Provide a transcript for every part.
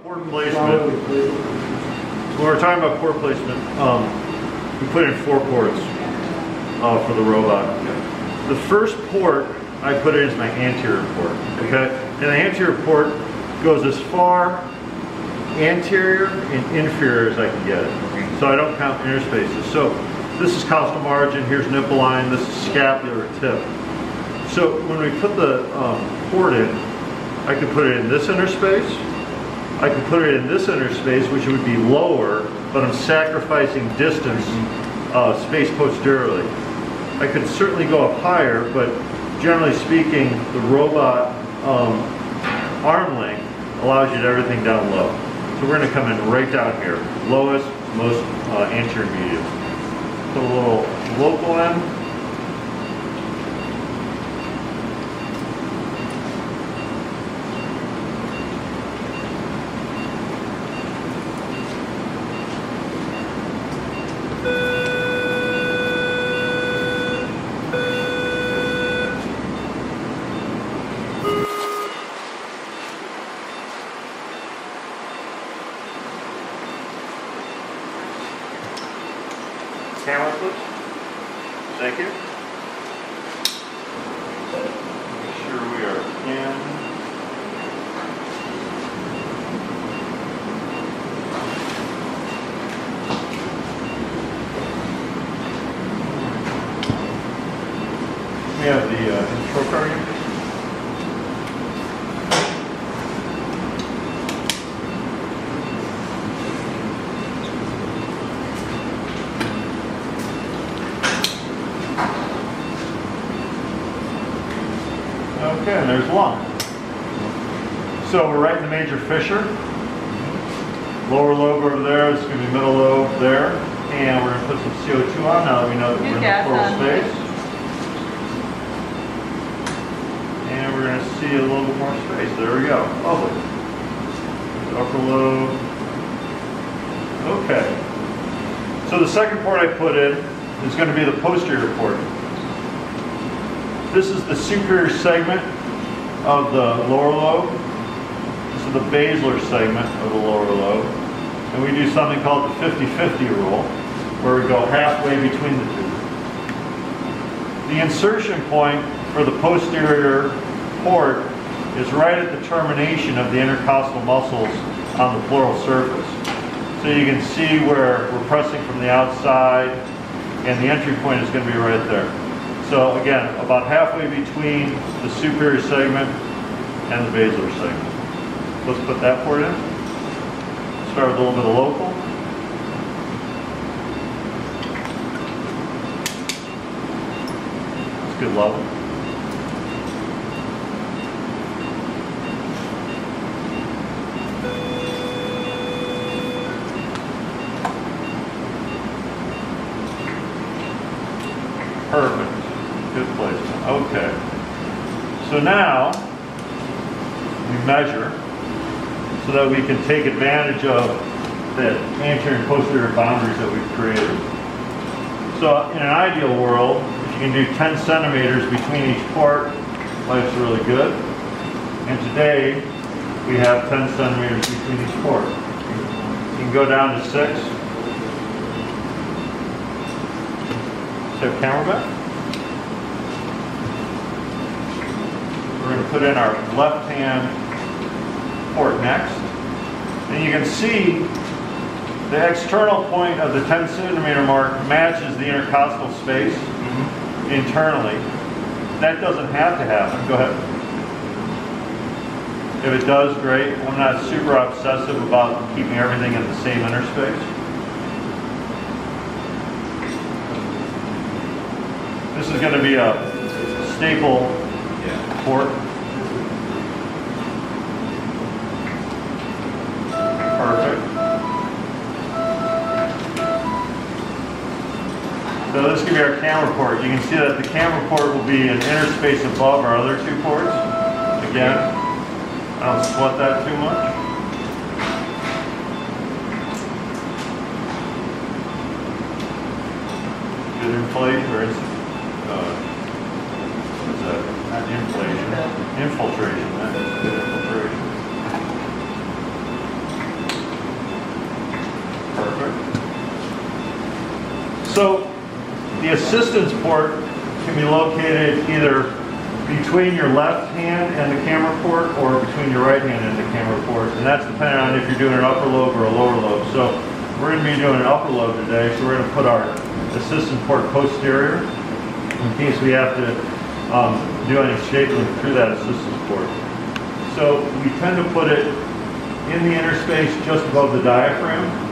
Port placement. When we're talking about port placement, we put in 4 ports for the robot. The first port I put in is my anterior port. Okay, and the anterior port goes as far anterior and inferior as I can get it. So I don't count interspaces. So this is costal margin. Here's nipple line. This is scapular tip. So when we put the port in, I could put it in this interspace. I could put it in this interspace, which would be lower, but I'm sacrificing distance, space posteriorly. I could certainly go up higher, but generally speaking, the robot arm length allows you to everything down low. So we're going to come in right down here, lowest, most anterior medium. Put a little local in. Camera, please. Thank you. Make sure we are in. We have the intro card here. Okay, and there's lung. So we're right in the major fissure. Lower lobe over there, it's going to be middle lobe there. And we're going to put some CO2 on now that we know that we're in the pleural space. And we're going to see a little bit more space. There we go. Lovely. Upper lobe. Okay. So the second port I put in is going to be the posterior port. This is the superior segment of the lower lobe. This is the basilar segment of the lower lobe. And we do something called the 50-50 rule, where we go halfway between the two. The insertion point for the posterior port is right at the termination of the intercostal muscles on the pleural surface. So you can see where we're pressing from the outside, and the entry point is going to be right there. So again, about halfway between the superior segment and the basilar segment. Let's put that port in. Start with a little bit of local. That's good level. Perfect. Good placement. Okay. So now we measure so that we can take advantage of the anterior and posterior boundaries that we've created. So in an ideal world, if you can do 10 centimeters between each port, life's really good. And today we have 10 centimeters between each port. You can go down to 6. So camera back. We're going to put in our left-hand port next. And you can see the external point of the 10 centimeter mark matches the intercostal space internally. That doesn't have to happen. Go ahead. If it does, great. I'm not super obsessive about keeping everything in the same interspace. This is going to be a staple port. Perfect. So this is going to be our camera port. You can see that the camera port will be an interspace above our other 2 ports. Again, I don't sweat that too much. Good inflation, or what's that? Not inflation. Infiltration. That is good infiltration. So the assistance port can be located either between your left hand and the camera port or between your right hand and the camera port. And that's depending on if you're doing an upper lobe or a lower lobe. So we're going to be doing an upper lobe today. So we're going to put our assistance port posterior in case we have to do any shaping through that assistance port. So we tend to put it in the interspace just above the diaphragm.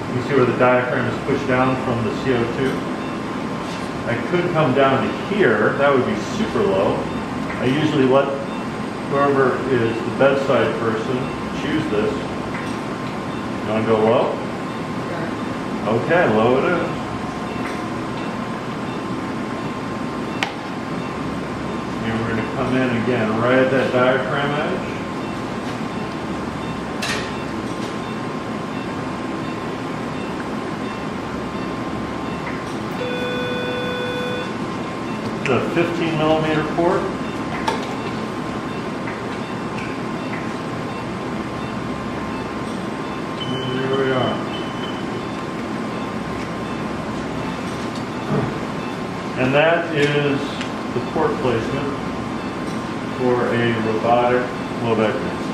You see where the diaphragm is pushed down from the CO2. I could come down to here, that would be super low. I usually let whoever is the bedside person choose this. You want to go low? Okay, low it is. And we're going to come in again right at that diaphragm edge. The 15 millimeter port. And there we are. And that is the port placement for a robotic lobectomy.